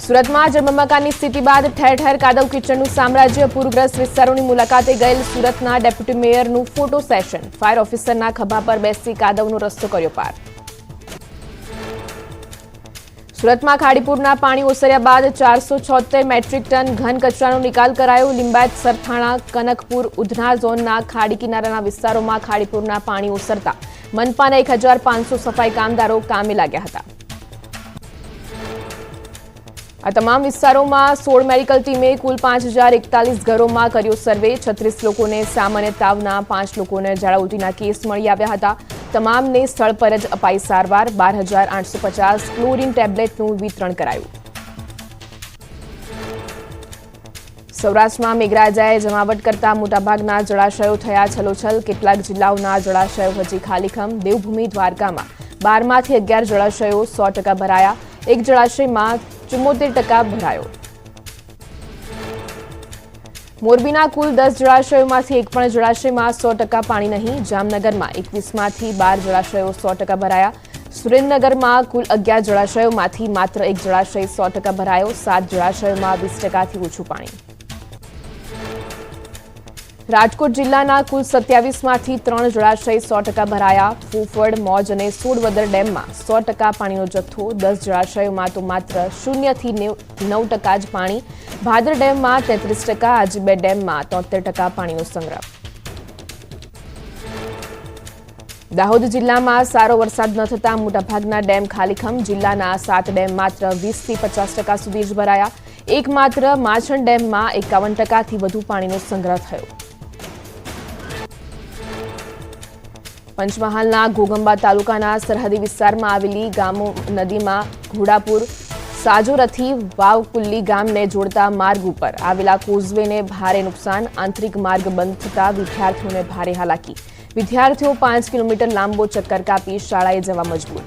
સુરતમાં જળબંબાકારની સ્થિતિ બાદ ઠેર ઠેર કાદવ કિચડનું સામ્રાજ્ય. પૂરગ્રસ્ત વિસ્તારોની મુલાકાતે ગયેલ સુરતના ડેપ્યુટી મેયરનું ફોટો સેશન. ફાયર ઓફિસરના ખભા પર બેસી કાદવનો રસ્તો કર્યો પાર. સુરતમાં ખાડીપુરના પાણી ઓસર્યા બાદ 476 મેટ્રિક ટન ઘન કચરાનો નિકાલ કરાયો. લિંબાયત, સરથાણા, કનકપુર, ઉધના ઝોનના ખાડી કિનારાના વિસ્તારોમાં ખાડીપુરના પાણી ઓસરતા મનપાના 1500 સફાઈ કામદારો કામે લાગ્યા હતા. આ તમામ વિસ્તારોમાં 16 મેડિકલ ટીમે કુલ 5041 ઘરોમાં કર્યો સર્વે. 36 લોકોને સામાન્ય તાવના, 5 લોકોને ઝાડા ઉલટીના કેસ મળી આવ્યા હતા. તમામને સ્થળ પર જ અપાઈ સારવાર. 12850 ક્લોરીન ટેબ્લેટનું વિતરણ કરાયું. સૌરાષ્ટ્રમાં મેઘરાજાએ જમાવટ કરતા મોટાભાગના જળાશયો થયા છલોછલ. કેટલાક જિલ્લાઓના જળાશયો હજી ખાલીખમ. દેવભૂમિ દ્વારકામાં 12માંથી 11 જળાશયો 100% ભરાયા. એક જળાશયમાં 74% ભરાયો. મોરબીના કુલ 10 જળાશયોમાંથી એક પણ જળાશયમાં 100% પાણી નહીં. જામનગરમાં 21માંથી 12 જળાશયો 100% ભરાયા. સુરેન્દ્રનગરમાં કુલ 11 જળાશયોમાંથી માત્ર એક જળાશય 100% ભરાયો. 7 જળાશયોમાં 20%થી ઓછું પાણી. રાજકોટ જિલ્લાના કુલ 27માંથી 3 જળાશય 100% ભરાયા. ફૂફડ, મોજ અને સોડવદર ડેમમાં 100% પાણીનો જથ્થો. 10 જળાશયોમાં તો માત્ર 0 થી 9% જ પાણી. ભાદર ડેમમાં 33%, આજીબે ડેમમાં 73% પાણીનો સંગ્રહ. દાહોદ જિલ્લામાં સારો વરસાદ ન થતા મોટાભાગના ડેમ ખાલીખમ. જિલ્લાના 7 ડેમ માત્ર 20 થી 50% સુધી જ ભરાયા. એકમાત્ર માછણ ડેમમાં 51%થી વધુ પાણીનો સંગ્રહ થયો. પંચમહાલના ઘોગંબા તાલુકાના સરહદી વિસ્તારમાં આવેલી ગામો નદીમાં ઘોડાપુર, સાજોરથી વાવકુલ્લી ગામને જોડતા માર્ગ ઉપર આવેલા કોઝવેને ભારે નુકસાન. આંતરિક માર્ગ બંધ થતા વિદ્યાર્થીઓને ભારે હાલાકી. વિદ્યાર્થીઓ 5 કિલોમીટર લાંબો ચક્કર કાપી શાળાએ જવા મજબૂર.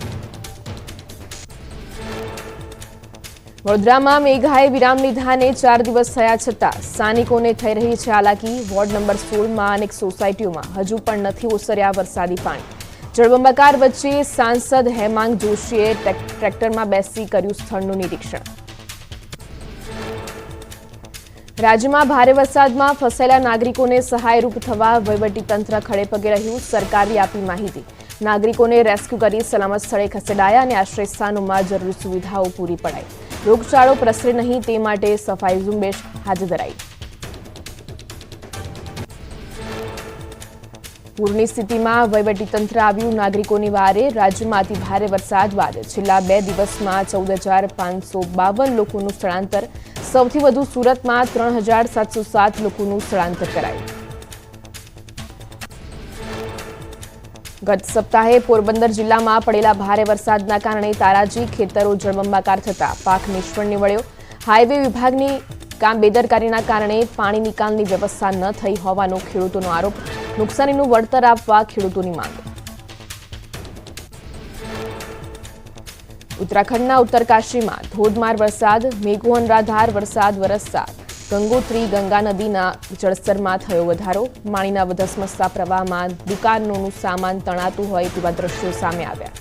વડોદરામાં મેઘાએ વિરામ લીધાને 4 દિવસ થયા છતાં સ્થાનિકોને થઈ રહી છે હાલાકી. વોર્ડ નંબર 16માં અનેક સોસાયટીઓમાં હજુ પણ નથી ઓસર્યા વરસાદી પાણી. જળબંબાકાર વચ્ચે સાંસદ હેમાંગ જોશીએ ટ્રેક્ટરમાં બેસી કર્યું સ્થળનું નિરીક્ષણ. રાજ્યમાં ભારે વરસાદમાં ફસાયેલા નાગરિકોને સહાયરૂપ થવા વહીવટીતંત્ર ખડેપગે રહ્યું. સરકારે આપી માહિતી. નાગરિકોને રેસ્ક્યુ કરી સલામત સ્થળે ખસેડાયા અને આશ્રયસ્થાનોમાં જરૂરી સુવિધાઓ પૂરી પડાઈ. રોગચાળો પ્રસરે નહીં તે માટે સફાઈ ઝુંબેશ હાથ ધરાઈ. પૂરની સ્થિતિમાં વહીવટીતંત્ર આવ્યું નાગરિકોની વારે. રાજ્યમાં અતિ ભારે વરસાદ બાદ છેલ્લા 2 દિવસમાં 14,552 લોકોનું સ્થળાંતર. સૌથી વધુ સુરતમાં 3,707 લોકોનું સ્થળાંતર કરાયું. ગત સપ્તાહે પોરબંદર જિલ્લામાં પડેલા ભારે વરસાદના કારણે તારાજી ખેતરો જળબંબાકાર થતા પાક નિષ્ફળ નીવડ્યો. હાઈવે વિભાગની બેદરકારીના કારણે પાણી નિકાલની વ્યવસ્થા ન થઈ હોવાનો ખેડૂતોનો આરોપ. નુકસાનીનું વળતર આપવા ખેડૂતોની માંગ. ઉત્તરાખંડના ઉત્તરકાશીમાં ધોધમાર વરસાદ. મેઘો અનરાધાર વરસાદ વરસતા ગંગોત્રી ગંગા નદીના જળસ્તરમાં થયો વધારો. પાણીના વધસ્મસતા પ્રવાહમાં દુકાનોનું સામાન તણાતું હોય તેવા દ્રશ્યો સામે આવ્યા.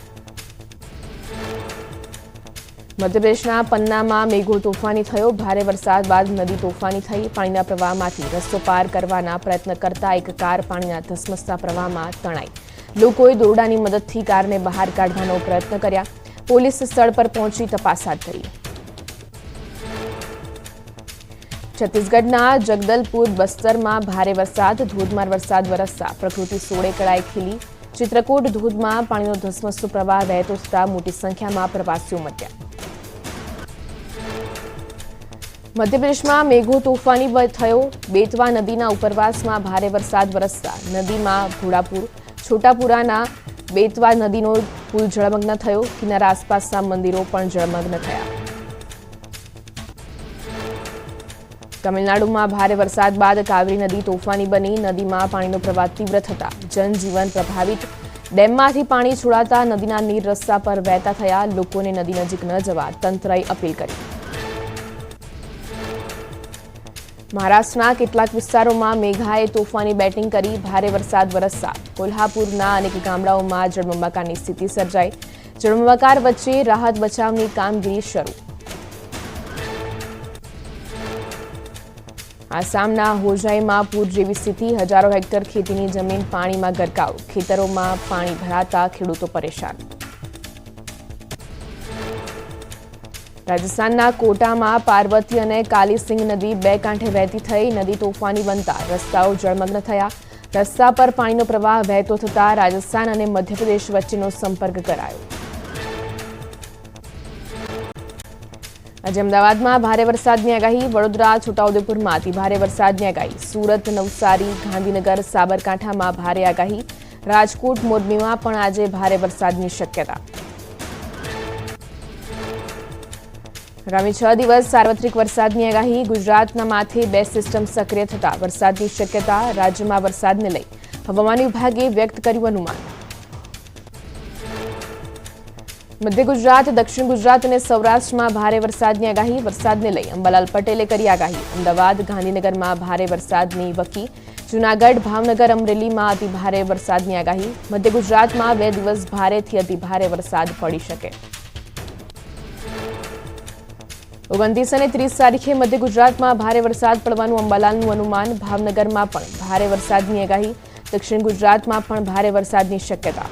મધ્યપ્રદેશના પન્નામાં મેઘો તોફાની થયો. ભારે વરસાદ બાદ નદી તોફાની થઈ. પાણીના પ્રવાહમાંથી રસ્તો પાર કરવાના પ્રયત્ન કરતા એક કાર પાણીના ધસમસતા પ્રવાહમાં તણાઈ. લોકોએ દોરડાની મદદથી કારને બહાર કાઢવાનો પ્રયત્ન કર્યા. પોલીસ સ્થળ પર પહોંચી તપાસ હાથ ધરી. છત્તીસગઢના જગદલપુર બસ્તરમાં ભારે વરસાદ. ધોધમાર વરસાદ વરસતા પ્રકૃતિ સોળે કળાએ ખીલી. ચિત્રકૂટ ધોધમાં પાણીનો ધસમસતો પ્રવાહ વહેતો થતા મોટી સંખ્યામાં પ્રવાસીઓ ઉમટ્યા. મધ્યપ્રદેશમાં મેઘો તોફાની થયો. બેતવા નદીના ઉપરવાસમાં ભારે વરસાદ વરસતા નદીમાં ઘોડાપુર, છોટાપુરાના બેતવા નદીનો પુલ જળમગ્ન થયો. કિનારા આસપાસના મંદિરો પણ જળમગ્ન થયા. તમિલનાડુમાં ભારે વરસાદ બાદ કાવેરી નદી તોફાની બની. નદીમાં પાણીનો પ્રવાહ તીવ્ર થતા જનજીવન પ્રભાવિત. ડેમમાંથી પાણી છોડાતા નદીના નીર રસ્તા પર વહેતા થયા. લોકોને નદી નજીક ન જવા તંત્રએ અપીલ કરી. મહારાષ્ટ્રના કેટલાક વિસ્તારોમાં મેઘાએ તોફાની બેટિંગ કરી. ભારે વરસાદ વરસતા કોલ્હાપુરના અનેક ગામડાઓમાં જળબંબાકારની સ્થિતિ સર્જાઈ. જળબંબાકાર વચ્ચે રાહત બચાવની કામગીરી શરૂ. આસામના હોજાઈમાં પૂર જેવી સ્થિતિ, હજારો હેક્ટર ખેતીની જમીન પાણીમાં ગરકાવ, ખેતરોમાં પાણી ભરાતા ખેડૂતો પરેશાન. રાજસ્થાનના કોટામાં પાર્વતી અને કાલીસિંગ નદી બે કાંઠે વહેતી થઈ, નદી તોફાની બનતા રસ્તાઓ જળમગ્ન થયા. રસ્તા પર પાણીનો પ્રવાહ વહેતો થતા રાજસ્થાન અને મધ્યપ્રદેશ વચ્ચેનો સંપર્ક કરાયો. આજે અમદાવાદમાં ભારે વરસાદની આગાહી, વડોદરા, છોટાઉદેપુરમાં અતિ ભારે વરસાદની આગાહી, સુરત, નવસારી, ગાંધીનગર, સાબરકાંઠામાં ભારે આગાહી, રાજકોટ, મોરબીમાં પણ આજે ભારે વરસાદની શક્યતા. આગામી 6 દિવસ સાર્વત્રિક વરસાદની આગાહી, ગુજરાતના માથે 2 સિસ્ટમ સક્રિય થતા વરસાદની શક્યતા, રાજ્યમાં વરસાદને લઈ હવામાન વિભાગે વ્યક્ત કર્યું અનુમાન. મધ્ય ગુજરાત, દક્ષિણ ગુજરાત અને સૌરાષ્ટ્રમાં ભારે વરસાદની આગાહી, વરસાદને લઈ અંબાલાલ પટેલે કરી આગાહી. અમદાવાદ, ગાંધીનગરમાં ભારે વરસાદની વકી, જૂનાગઢ, ભાવનગર, અમરેલીમાં અતિ ભારે વરસાદની આગાહી. મધ્ય ગુજરાતમાં 2 દિવસ ભારેથી અતિ ભારે વરસાદ પડી શકે. 29 અને 30 તારીખે મધ્ય ગુજરાતમાં ભારે વરસાદ પડવાનું અંબાલાલનું અનુમાન. ભાવનગરમાં પણ ભારે વરસાદની આગાહી, દક્ષિણ ગુજરાતમાં પણ ભારે વરસાદની શક્યતા.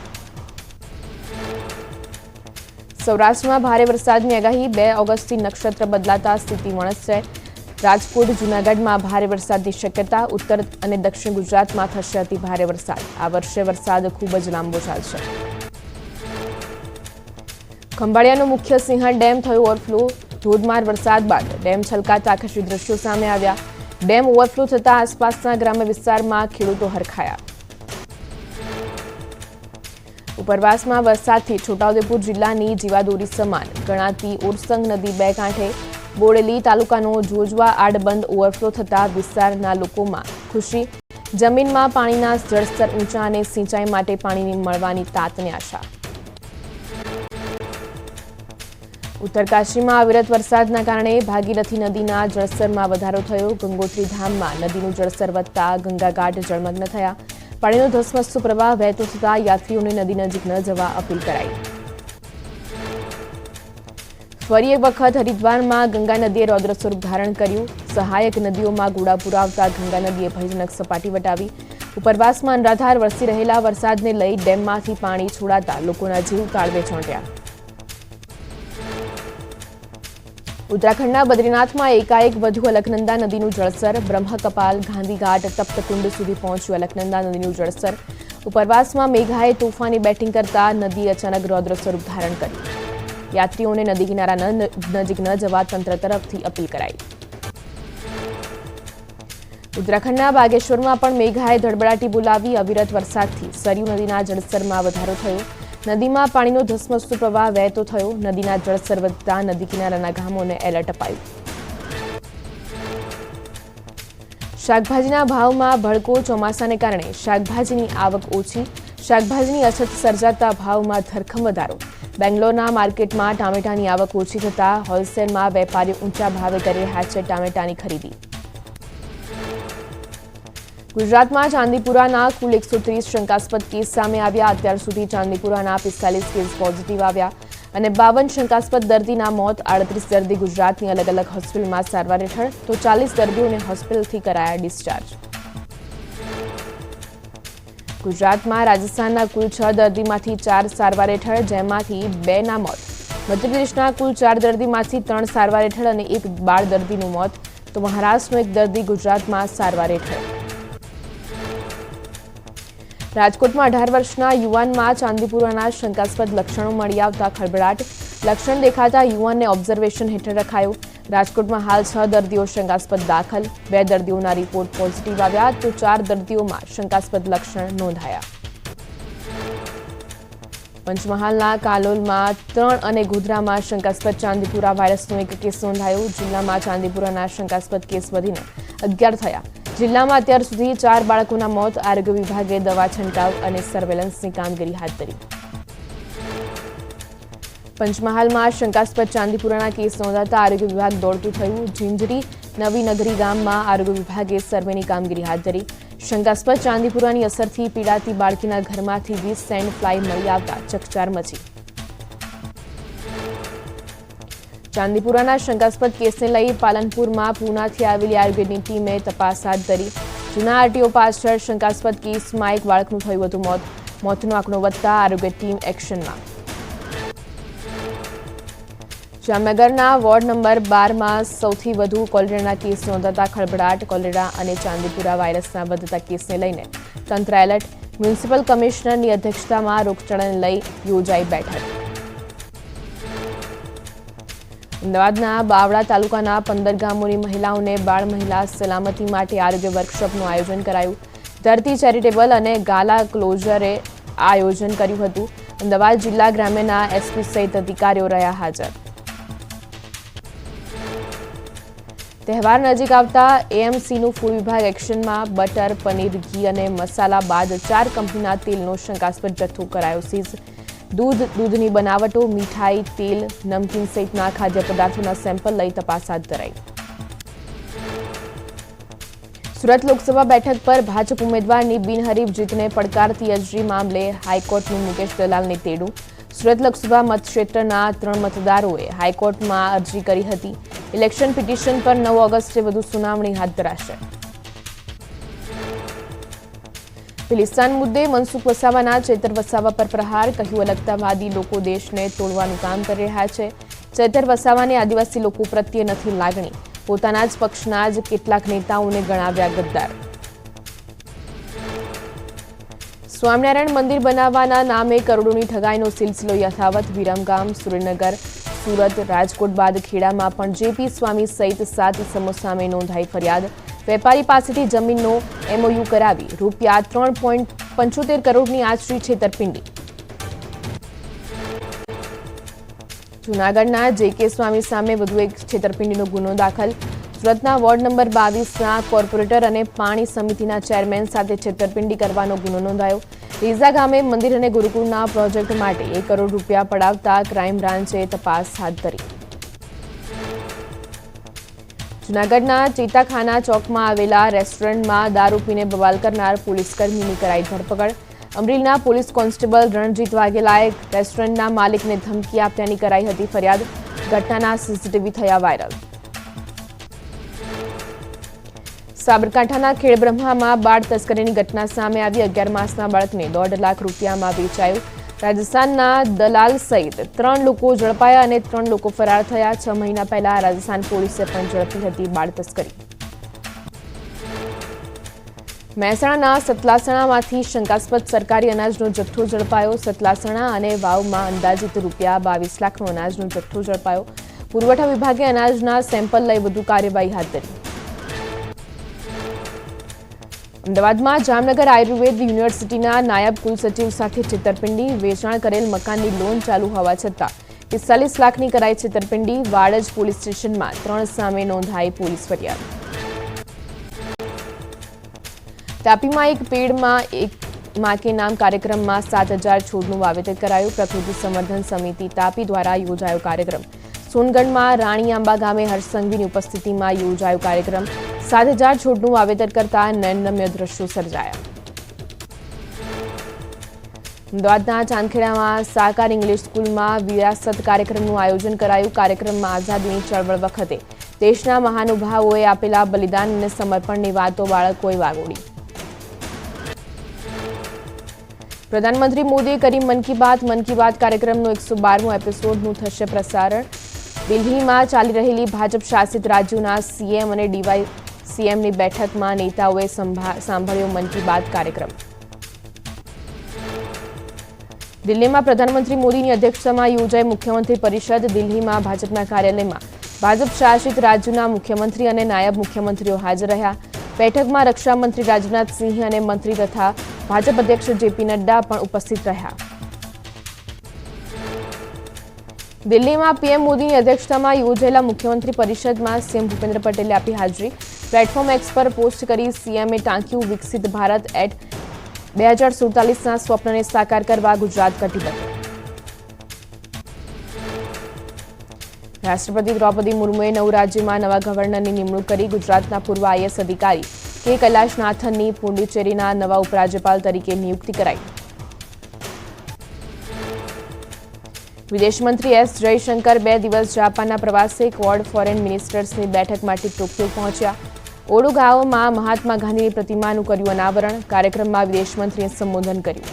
સૌરાષ્ટ્રમાં ભારે વરસાદની આગાહી, 2 ઓગસ્ટથી નક્ષત્ર બદલાતા સ્થિતિ વણસશે. રાજકોટ, જૂનાગઢમાં ભારે વરસાદની શક્યતા. ઉત્તર અને દક્ષિણ ગુજરાતમાં થશે અતિ ભારે વરસાદ. આ વર્ષે વરસાદ ખૂબ જ લાંબો ચાલશે. ખંભાળિયાનો મુખ્ય સિંહણ ડેમ થયો ઓવરફ્લો. ધોધમાર વરસાદ બાદ ડેમ છલકાતા આકર્ષક દ્રશ્યો સામે આવ્યા. ડેમ ઓવરફ્લો થતા આસપાસના ગ્રામ્ય વિસ્તારમાં ખેડૂતો હરખાયા. ઉપરવાસમાં વરસાદથી છોટાઉદેપુર જિલ્લાની જીવાદોરી સમાન ગણાતી ઓરસંગ નદી બે કાંઠે, બોડેલી તાલુકાનો જોજવા આડબંધ ઓવરફ્લો થતા વિસ્તારના લોકોમાં ખુશી. જમીનમાં પાણીના જળસ્તર ઊંચા અને સિંચાઈ માટે પાણીની મળવાની તાતની આશા. ઉત્તરકાશીમાં અવિરત વરસાદના કારણે ભાગીરથી નદીના જળસ્તરમાં વધારો થયો. ગંગોત્રી ધામમાં નદીનું જળસ્તર વધતા ગંગાઘાટ જળમગ્ન થયા. પાણીનો ધસમસતો પ્રવાહ વહેતો થતા યાત્રીઓને નદી નજીક ન જવા અપીલ કરાઈ. ફરી એક વખત હરિદ્વારમાં ગંગા નદીએ રૌદ્ર સ્વરૂપ ધારણ કર્યું. સહાયક નદીઓમાં ઘોડાપૂર આવતા ગંગા નદીએ ભયજનક સપાટી વટાવી. ઉપરવાસમાં અનરાધાર વરસી રહેલા વરસાદને લઈ ડેમમાંથી પાણી છોડાતા લોકોના જીવ તાળવે ચોંટ્યા. ઉત્તરાખંડના બદ્રીનાથમાં એકાએક વધુ અલકનંદા નદીનું જળસ્તર. બ્રહ્મકપાલ, ગાંધીઘાટ, તપ્તકુંડ સુધી પહોંચ્યું અલકનંદા નદીનું જળસ્તર. ઉપરવાસમાં મેઘાએ તોફાની બેટિંગ કરતા નદી અચાનક રૌદ્ર સ્વરૂપ ધારણ કર્યું. યાત્રીઓને નદી કિનારા નજીક ન જવા તંત્ર તરફથી અપીલ કરાઈ. ઉત્તરાખંડના બાગેશ્વરમાં પણ મેઘાએ ધડબડાટી બોલાવી. અવિરત વરસાદથી સરયુ નદીના જળસ્તરમાં વધારો થયો. નદીમાં પાણીનો ધસમસતો પ્રવાહ વહેતો થયો. નદીના જળસ્તર વધતા નદી કિનારાના ગામોને એલર્ટ અપાયું. શાકભાજીના ભાવમાં ભડકો. ચોમાસાને કારણે શાકભાજીની આવક ઓછી, શાકભાજીની અછત સર્જાતા ભાવમાં ધરખમ વધારો. બેંગ્લોરના માર્કેટમાં ટામેટાની આવક ઓછી થતા હોલસેલમાં વેપારીઓ ઊંચા ભાવે કરી રહ્યા છે ટામેટાની ખરીદી. ગુજરાતમાં ચાંદીપુરાના કુલ 130 શંકાસ્પદ કેસ સામે આવ્યા. અત્યાર સુધી ચાંદીપુરાના 45 કેસ પોઝિટિવ આવ્યા અને 52 શંકાસ્પદ દર્દીના મોત. 38 દર્દી ગુજરાતની અલગ અલગ હોસ્પિટલમાં સારવાર હેઠળ, તો 40 દર્દીઓને હોસ્પિટલથી કરાયા ડિસ્ચાર્જ. ગુજરાતમાં રાજસ્થાનના કુલ 6 દર્દીમાંથી 4 સારવાર હેઠળ, જેમાંથી 2ના મોત. મધ્યપ્રદેશના કુલ 4 દર્દીમાંથી 3 સારવાર હેઠળ અને 1 બાળ દર્દીનું મોત, તો મહારાષ્ટ્રનો 1 દર્દી ગુજરાતમાં સારવાર હેઠળ. રાજકોટમાં 18 વર્ષના યુવાનમાં ચાંદીપુરાના શંકાસ્પદ લક્ષણો મળી આવતા ખળભળાટ. લક્ષણ દેખાતા યુવાનને ઓબ્ઝર્વેશન હેઠળ રખાયો. રાજકોટમાં હાલ 6 દર્દીઓ શંકાસ્પદ દાખલ. 2 દર્દીઓના રિપોર્ટ પોઝિટિવ આવ્યા, તો 4 દર્દીઓમાં શંકાસ્પદ લક્ષણ નોંધાયા. પંચમહાલના કાલોલમાં 3 અને ગોધરામાં શંકાસ્પદ ચાંદીપુરા વાયરસનો 1 કેસ નોંધાયો. જિલ્લામાં ચાંદીપુરાના શંકાસ્પદ કેસ વધીને 11 થયા. જિલ્લામાં અત્યાર સુધી 4 બાળકોના મોત. આરોગ્ય વિભાગે દવા છંટકાવ અને સર્વેલન્સની કામગીરી હાથ ધરી. પંચમહાલમાં શંકાસ્પદ ચાંદીપુરાના કેસ નોંધાતા આરોગ્ય વિભાગ દોડતું થયું. ઝીંઝરી નવી નગરી ગામમાં આરોગ્ય વિભાગે સર્વેની કામગીરી હાથ ધરી. શંકાસ્પદ ચાંદીપુરાની અસરથી પીડાતી બાળકીના ઘરમાંથી 20 સેન્ડ ફ્લાય મળી આવતા ચકચાર મચી. ચાંદીપુરાના શંકાસ્પદ કેસને લઈ પાલનપુરમાં પૂનાથી આવેલી આરોગ્યની ટીમે તપાસ હાથ ધરી. જૂના આરટીઓ પાછળ શંકાસ્પદ કેસમાં એક બાળકનું થયું હતું મોત. મોતનો આંકડો વધતા આરોગ્ય ટીમ એક્શનમાં. જામનગરના વોર્ડ નંબર 12માં સૌથી વધુ કોલેરાના કેસ નોંધાતા ખળભળાટ. કોલેરા અને ચાંદીપુરા વાયરસના વધતા કેસને લઈને તંત્ર એલર્ટ. મ્યુનિસિપલ કમિશનરની અધ્યક્ષતામાં રોગચાળાને લઈ યોજાઈ બેઠક. અમદાવાદના બાવળા તાલુકાના 15 ગામોની મહિલાઓને બાળ મહિલા સલામતી માટે આરોગ્ય વર્કશોપનું આયોજન કરાયું. ધરતી ચેરિટેબલ અને ગાલા ક્લોઝરે આયોજન કર્યું હતું. અમદાવાદ જિલ્લા ગ્રામ્યના એસપી સહિત અધિકારીઓ રહ્યા હાજર. તહેવાર નજીક આવતા એએમસીનું ફૂડ વિભાગ એક્શનમાં. બટર, પનીર, ઘી અને મસાલા બાદ 4 કંપનીના તેલનો શંકાસ્પદ જથ્થો કરાયો સીઝ. દૂધની બનાવટો, મીઠાઈ, તેલ, નમકીન સહિતના ખાદ્ય પદાર્થોના સેમ્પલ લઈ તપાસ હાથ ધરાઈ. સુરત લોકસભા બેઠક પર ભાજપ ઉમેદવારની બિનહરીફ જીતને પડકારતી અરજી મામલે હાઈકોર્ટનું મુકેશ દલાલને તેડું. સુરત લોકસભા મતક્ષેત્રના 3 મતદારોએ હાઈકોર્ટમાં અરજી કરી હતી. ઇલેક્શન પિટિશન પર 9 ઓગસ્ટે વધુ સુનાવણી હાથ ધરાશે. પિલિસ્તાન મુદ્દે મનસુખ વસાવાના ચેતર વસાવા પર પ્રહાર. કહ્યું, અલગતાવાદી લોકો દેશને તોડવાનું કામ કરી રહ્યા છે. ચેતર વસાવાને આદિવાસી લોકો પ્રત્યે નથી લાગણી. પોતાના જ પક્ષના જ કેટલાક નેતાઓને ગણાવ્યા ગદ્દાર. સ્વામિનારાયણ મંદિર બનાવવાના નામે કરોડોની ઠગાઈનો સિલસિલો યથાવત. વિરમગામ, સુરેન્દ્રનગર, સુરત, રાજકોટ બાદ ખેડામાં પણ જેપી સ્વામી સહિત 7 ઇસમો સામે નોંધાઈ ફરિયાદ. વેપારી પાસેથી જમીનનો એમઓયુ કરાવી રૂપિયા 3.75 કરોડની આશરી છેતરપિંડી. જૂનાગઢના જેકે સ્વામી સામે વધુ એક છેતરપિંડીનો ગુનો દાખલ. સુરતના વોર્ડ નંબર 22ના કોર્પોરેટર અને પાણી સમિતિના ચેરમેન સાથે છેતરપિંડી કરવાનો ગુનો નોંધાયો. રીઝા ગામે મંદિર અને ગુરુકુળના પ્રોજેક્ટ માટે 1 કરોડ રૂપિયા પડાવતા ક્રાઇમ બ્રાન્ચે તપાસ હાથ ધરી. જૂનાગઢના ચેતાખાના ચોકમાં આવેલા રેસ્ટોરન્ટમાં દારૂ પીને બવાલ કરનાર પોલીસકર્મીની કરાઈ ધરપકડ. અમરેલીના પોલીસ કોન્સ્ટેબલ રણજીત વાઘેલાએ રેસ્ટોરન્ટના માલિકને ધમકી આપ્યાની કરાઈ હતી ફરિયાદ. ઘટનાના સીસીટીવી થયા વાયરલ. સાબરકાંઠાના ખેડબ્રહ્મામાં બાળ તસ્કરીની ઘટના સામે આવી. 11 માસના બાળકને 1.5 લાખ રૂપિયામાં વેચાયું. રાજસ્થાનના દલાલ સહિત 3 લોકો ઝડપાયા અને 3 લોકો ફરાર થયા. 6 મહિના પહેલા રાજસ્થાન પોલીસે પણ ઝડપી હતી બાળ તસ્કરી. મહેસાણાના સતલાસણામાંથી શંકાસ્પદ સરકારી અનાજનો જથ્થો ઝડપાયો. સતલાસણા અને વાવમાં અંદાજિત રૂપિયા 22 લાખનો અનાજનો જથ્થો ઝડપાયો. પુરવઠા વિભાગે અનાજના સેમ્પલ લઈ વધુ કાર્યવાહી હાથ ધરી. અમદાવાદમાં જામનગર આયુર્વેદ યુનિવર્સિટીના નાયબ કુલસચિવ સાથે છેતરપિંડી. વેચાણ કરેલ મકાનની લોન ચાલુ હોવા છતાં 45 લાખની કરાઈ છેતરપિંડી. વાડજ પોલીસ સ્ટેશનમાં 3 સામે નોંધાઈ પોલીસ ફરિયાદ. તાપીમાં એક પેડમાં એક માં કે નામ કાર્યક્રમમાં 7000 છોડનું વાવેતર કરાયું. પ્રકૃતિ સંવર્ધન સમિતિ તાપી દ્વારા યોજાયો કાર્યક્રમ. સોનગઢમાં રાણી આંબા ગામે હર્ષસંઘવીની ઉપસ્થિતિમાં યોજાયો કાર્યક્રમ. 7000 છોડનું વાવેતર કરતા નયનરમ્ય દ્રશ્યો સર્જાયા. અમદાવાદના ચાંદખેડામાં સાકાર ઇંગ્લિશ સ્કૂલમાં વિરાસત કાર્યક્રમનું આયોજન કરાયું. કાર્યક્રમમાં આઝાદીની ચળવળ વખતે દેશના મહાનુભાવોએ આપેલા બલિદાન અને સમર્પણની વાતો બાળકોએ વાગોડી. પ્રધાનમંત્રી મોદીએ કરી મન કી બાત કાર્યક્રમનો 112મો એપિસોડનું થશે પ્રસારણ. દિલ્હીમાં ચાલી રહેલી ભાજપ શાસિત રાજ્યોના સીએમ અને ડીવાયસીએમની બેઠકમાં નેતાઓએ સાંભળ્યો મન કી બાત કાર્યક્રમ. દિલ્હીમાં પ્રધાનમંત્રી મોદીની અધ્યક્ષતામાં યોજાઈ મુખ્યમંત્રી પરિષદ. દિલ્હીમાં ભાજપના કાર્યાલયમાં ભાજપ શાસિત રાજ્યોના મુખ્યમંત્રી અને નાયબ મુખ્યમંત્રીઓ હાજર રહ્યા. બેઠકમાં રક્ષામંત્રી રાજનાથસિંહ અને મંત્રી તથા ભાજપ અધ્યક્ષ જેપી નડ્ડા પણ ઉપસ્થિત રહ્યા. દિલ્હીમાં પીએમ મોદીની અધ્યક્ષતામાં યોજાયેલા મુખ્યમંત્રી પરિષદમાં સીએમ ભૂપેન્દ્ર પટેલે આપી હાજરી. પ્લેટફોર્મ એક્સ પર પોસ્ટ કરી સીએમએ ટાંક્યું, વિકસિત ભારત એટ 2047ના સ્વપ્નને સાકાર કરવા ગુજરાત કટિબદ્ધ. રાષ્ટ્રપતિ દ્રૌપદી મુર્મુએ 9 રાજ્યોમાં નવા ગવર્નરની નિમણૂક કરી. ગુજરાતના પૂર્વ આઈએએસ અધિકારી કે કૈલાશનાથનની પુડુચેરીના નવા ઉપરાજ્યપાલ તરીકે નિયુક્તિ કરાઈ. વિદેશ મંત્રી એસ જયશંકર 2 દિવસ જાપાનના પ્રવાસે ક્વોડ ફોરેન મિનિસ્ટર્સની બેઠક માટે ટોક્યો પહોંચ્યા. ઓડુગાઓમાં મહાત્મા ગાંધીની પ્રતિમાનું કર્યું અનાવરણ. કાર્યક્રમમાં વિદેશ મંત્રીએ સંબોધન કર્યું.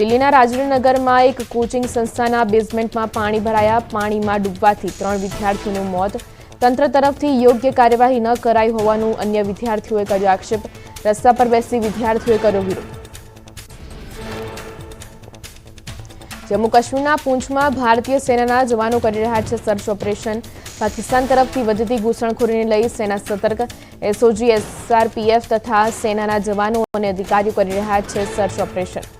દિલ્હીના રાજનગરમાં એક કોચિંગ સંસ્થાના બેઝમેન્ટમાં પાણી ભરાયા. પાણીમાં ડૂબવાથી 3 વિદ્યાર્થીઓનું મોત. તંત્ર તરફથી યોગ્ય કાર્યવાહી ન કરાઈ હોવાનું અન્ય વિદ્યાર્થીઓએ કર્યો આક્ષેપ. રસ્તા પર બેસી વિદ્યાર્થીઓએ કર્યો વિરોધ. જમ્મુ કાશ્મીરના પૂંછમાં ભારતીય સેનાના જવાનો કરી રહ્યા છે સર્ચ ઓપરેશન. પાકિસ્તાન તરફથી વધતી ઘૂસણખોરીને લઈ સેના સતર્ક. એસઓજી, એસઆરપીએફ તથા સેનાના જવાનો અને અધિકારીઓ કરી રહ્યા છે સર્ચ ઓપરેશન.